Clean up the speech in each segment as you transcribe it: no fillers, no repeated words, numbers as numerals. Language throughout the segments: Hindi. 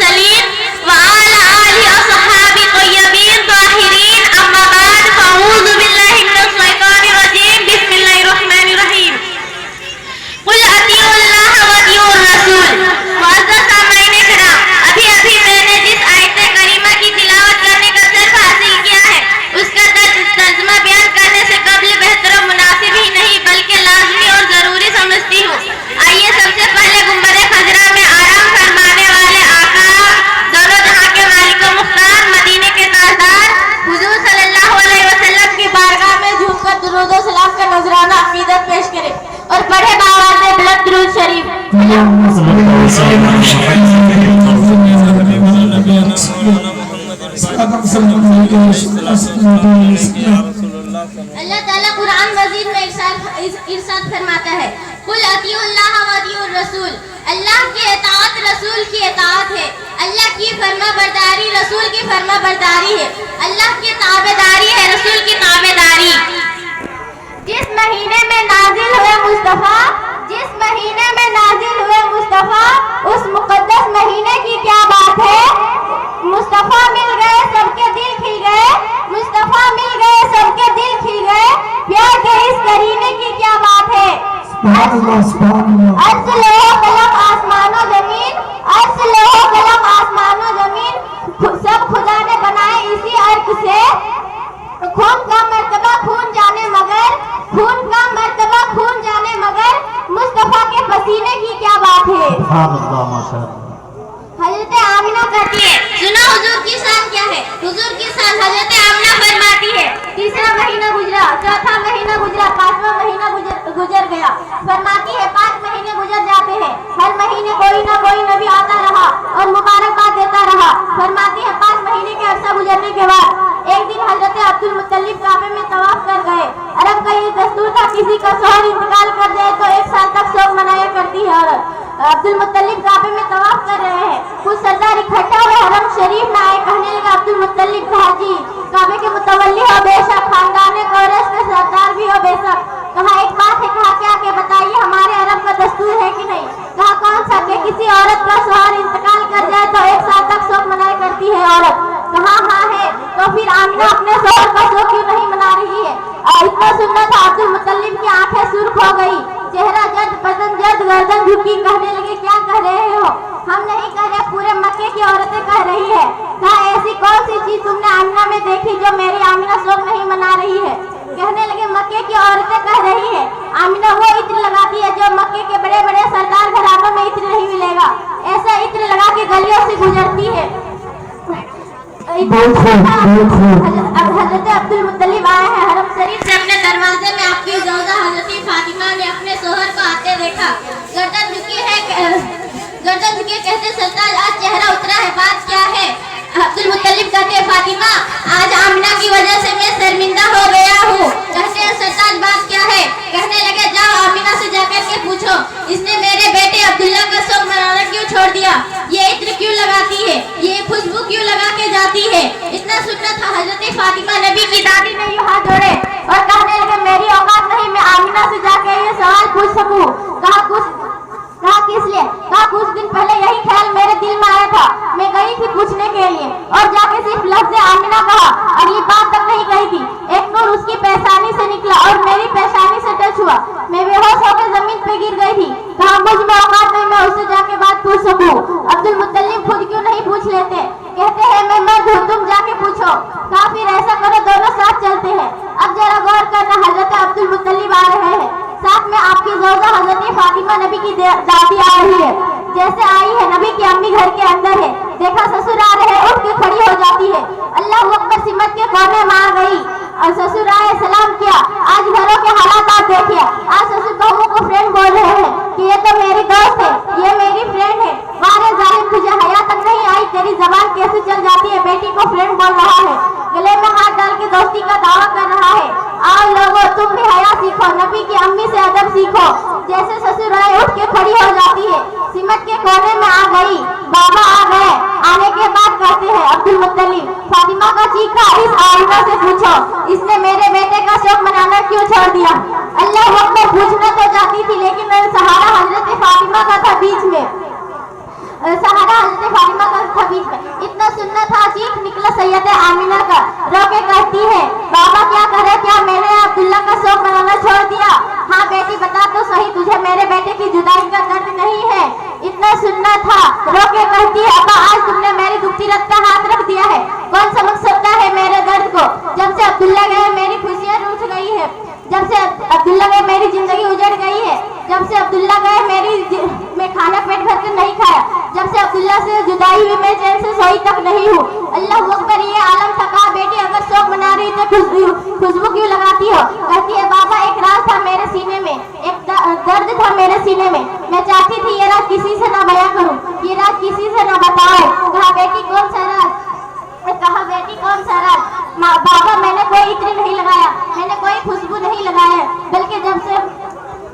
मुरसलीन व अला आलिहि व सहाबी तय्यबीन ताहिरीन अम्मा बाद फअऊज़ु बिल्लाहि मिनश शैतानिर रजीम बिस्मिल्लाहिर रहमानिर रहीम कुल अतीउल्लाह व अतीउर रसूल। मुअज़्ज़ज़ सामईन किराम, अभी अभी मैंने जिस आयत करीमा की तिलावत करने का शर्फ हासिल किया है उसका तर्जुमा बयान करने से कबल बेहतर और मुनासिब ही नहीं बल्कि लाज़मी और ज़रूरी समझती हूँ। आइए सबसे पहले गुंबद खजरा में आराम फरमाने वाले आका दोनों जहां के मालिक व मुख्तार मदीने के ताजदार हुजूर सल्लल्लाहु अलैहि वसल्लम की बारगाह में झुककर दुरूद व सलाम का नजराना अकीदत पेश करें और पढ़े बावाज़ बुलंद दुरूद शरीफ। अल्लाह ताला कुरान मजीद में इरशाद फरमाता है कुल अतीउल्लाह व अतीउर रसूल। अल्लाह की इताअत रसूल की इताअत है, अल्लाह की फरमाबरदारी रसूल की फरमाबरदारी है, अल्लाह की ताबेदारी है रसूल की ताबेदारी। जिस महीने में नाजिल हुए मुस्तफा, जिस महीने में नाजिल हुए मुस्तफा, उस मुकद्दस महीने की क्या बात है। मुस्तफा मिल गए सबके दिल खिल गए, मुस्तफा मिल गए सबके दिल खिल गए, प्यार के इस करीने की क्या बात है। अर्ज़ लोहो कलम आसमानो जमीन, अर्ज़ लोहो कलम आसमानो जमीन सब खुदा ने बनाए इसी अर्क से। खून का मर्तबा खून जाने मगर, खून का मर्तबा खून जाने मगर, मुस्तफा के पसीने की क्या बात है। हजरत आमिना कहती है सुना हुजूर की शान क्या है। हुजूर की शान हजरत आमिना फरमाती है तीसरा महीना गुजरा, चौथा महीना गुजरा, पांचवा महीना गुजर गया। फरमाती है 5 महीने गुजर जाते हैं, हर महीने कोई ना कोई नबी आता रहा और मुबारकबाद देता रहा। फरमाती है 5 महीने के अरसा गुजरने के बाद एक दिन हजरत अब्दुल मुत्तलिब काबे में तवाफ कर गए। अरब का ये दस्तूर था किसी का शौहर इंतकाल कर जाए तो 1 साल तक शोक मनाया करती है औरत। अब्दुल मुत्तलिब काबे में तवाफ कर रहे हैं, कुछ सरदार इकट्ठा हुए हरम शरीफ में आए। कहने लगा अब्दुल मुत्तलिब कहा जी काबे के मुतवल्ली हो बेशक, खानदान कुरैश के सरदार भी हो बेशक। कहा एक बात है। कहा क्या के बताइए हमारे अरब का दस्तूर है कि नहीं। कहा कौन सा कि किसी औरत का शौहर इंतकाल कर जाए तो 1 साल तक शोक मनाया करती है औरत। कहा हाँ है। तो फिर आमिना अपने शौहर का शोक क्यों नहीं मना रही है। इतना सुनना था अब्दुल मुत्तलिब की आंखें सुर्ख हो गई, चेहरा जद, बदन जद, गर्दन झुकी। कहने लगे क्या कह रहे हो। हम नहीं कह रहे, पूरे मक्के की औरतें कह रही है। कहा ऐसी कौन सी चीज तुमने आमिना में देखी जो मेरी आमिना शोक नहीं मना रही है। कहने लगे मक्के की औरतें कह रही है आमिना वो इत्र लगाती है जो मक्के के बड़े बड़े सरदार घरानों में इत्र नहीं मिलेगा, ऐसा इत्र लगा के गलियों से गुजरती है। अब हजरत अब्दुल मुत्तलिब आए हैं हरम शरीफ से, अपने दरवाजे में आपकी ज़ौजा हजरत फातिमा ने अपने शोहर को आते देखा। गर्दन झुकी है, गर्दन झुके कहते सरताज आज चेहरा उतरा है, बात क्या है। अब्दुल मुत्तलिब कहते फातिमा आज आमिना की वजह से मैं शर्मिंदा हो गया हूँ। कहते हैं सरताज बात क्या है। कहने लगे जाओ आमिना से जाकर के पूछो इसने मेरे बेटे अब्दुल्ला का शोक मनाना क्यों छोड़ दिया, ये इत्र क्यों लगाती है, ये खुशबू क्यों लगा के जाती है। इतना सुनना था हजरत फातिमा नबी की दादी ने यूं हाथ जोड़े और कहने लगे मेरी औकात नहीं मैं आमिना से जाके ये सवाल पूछ सकूं। कहा किस लिए। कहा कुछ दिन पहले यही ख्याल मेरे दिल में आया था, मैं गई थी पूछने के लिए और जाके सिर्फ लफ्ज़ आमिना कहा और ये बात तक नहीं कही थी। एक नूर उसकी पेशानी से निकला और मेरी पेशानी से टच हुआ, मैं बेहोश होकर जमीन पे गिर गई थी। कहा मुझ में औकात नहीं मैं उससे जाके बात पूछ सकूं। अब्दुल मुत्तलिब खुद क्यों नहीं पूछ लेते। कहते हैं मैं मर्द हूँ तुम जाके पूछो। कहा फिर ऐसा करो दोनों साथ चलते हैं। अब जरा गौर करना हजरत अब्दुल मुत्तलिब आ रहे हैं, साथ में आपकी ज़ौजा हजरत फातिमा नबी की दादी आ रही है। जैसे आई है नबी की अम्मी घर के अंदर है, देखा ससुर आ रहे हैं, उठ के खड़ी हो जाती है। अल्लाह अकबर सिमत के कोने में आ गई और ससुर आए सलाम किया। आज घरों के हालात आप देखिए, आज ससुर बहू को फ्रेंड बोल रहे हैं कि ये तो मेरी दोस्त है, ये मेरी फ्रेंड है। वारे जालिम तुझे हया तक नहीं आई, तेरी जबान कैसे चल जाती है, बेटी को फ्रेंड बोल रहा है, गले में हाथ डाल के दोस्ती का दावा कर रहा है। आओ लोगों तुम भी हया सीखो, नबी की अम्मी से अदब सीखो। जैसे ससुर आए उठ के खड़ी हो जाती है, सिमत के कोने में आ गई। बाबा आ गए, आने के बाद कहते हैं अब्दुल मुत्तलिब फातिमा का चीखा इस आमिना से पूछो इसने मेरे बेटे का शौक मनाना क्यों छोड़ दिया। अल्लाह अकबर पूछना तो चाहती थी लेकिन सहारा हजरत फातिमा का था बीच में। सहारा हजरत फातिमा का खबीज में। इतना सुनना था, चीख निकला सैयद आमिना का, रो के कहती है बाबा क्या करे, क्या मैंने अब्दुल्ला का शौक मनाना छोड़ दिया? हाँ बेटी बता तो सही, तुझे मेरे बेटे की जुदाई का दर्द नहीं है? इतना सुनना था, रो के कहती है अब्बा आज तुमने मेरी दुखती रत का हाथ रख दिया है, कौन समझ सकता है मेरे दर्द को? जब से अब्दुल्ला गए मेरी खुशियाँ रूठ गई है, जब से अब्दुल्ला गए मेरी जिंदगी उजड़ गई है, जब से अब्दुल्ला गए मैं खाना पेट भर कर नहीं खाया, जब से अब्दुल्ला से जुदाई हुई मैं चैन से सोई तक नहीं हूँ। अल्लाह अकबर, ये आलम थका। बेटी अगर शौक मना रही तो खुशबू क्यों लगाती हो? कहती है बाबा एक राज था मेरे सीने में, एक दर्द था मेरे सीने में, मैं चाहती थी ये राज किसी से ना बयां करूं, ये राज किसी से ना बताओ। कहा बेटी कौन सा राज? कहा बेटी कौन सा राज? बाबा मैंने कोई इत्र नहीं लगाया, मैंने कोई खुशबू नहीं लगाया, बल्कि जब से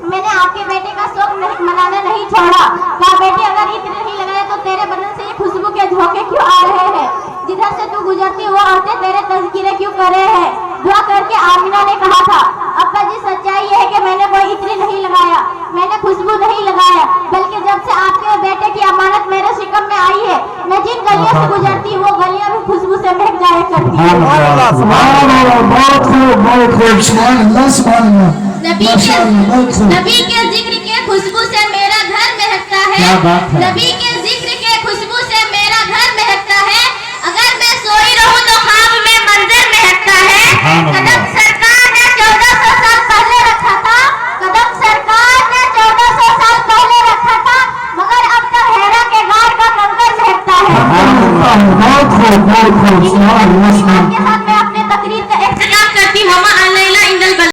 मैंने आपके बेटे का शौक मनाना नहीं छोड़ा। कहा बेटी अगर इत्र नहीं लगाया तो तेरे बदन से ये खुशबू के झोंके क्यों आ रहे हैं? जिधर से तू गुजरती वो औरतें तेरे तज़किरे क्यों कर रहे हैं? दुआ करके आमिना ने कहा था अब्बा जी सच्चाई ये है कि मैंने कोई इत्र नहीं लगाया, मैंने खुशबू नहीं लगाया, बल्कि जब से आपके बेटे की अमानत मेरे शिकम में आई है, मैं जिन गलियों से गुजरती वो गलियां भी खुशबू से महक जाया करती है। नबी के जिक्र के खुशबू से मेरा घर महकता है, नबी के जिक्र के खुशबू से मेरा घर महकता है, अगर मैं सोई रहूं तो ख्वाब में मंजर महकता है,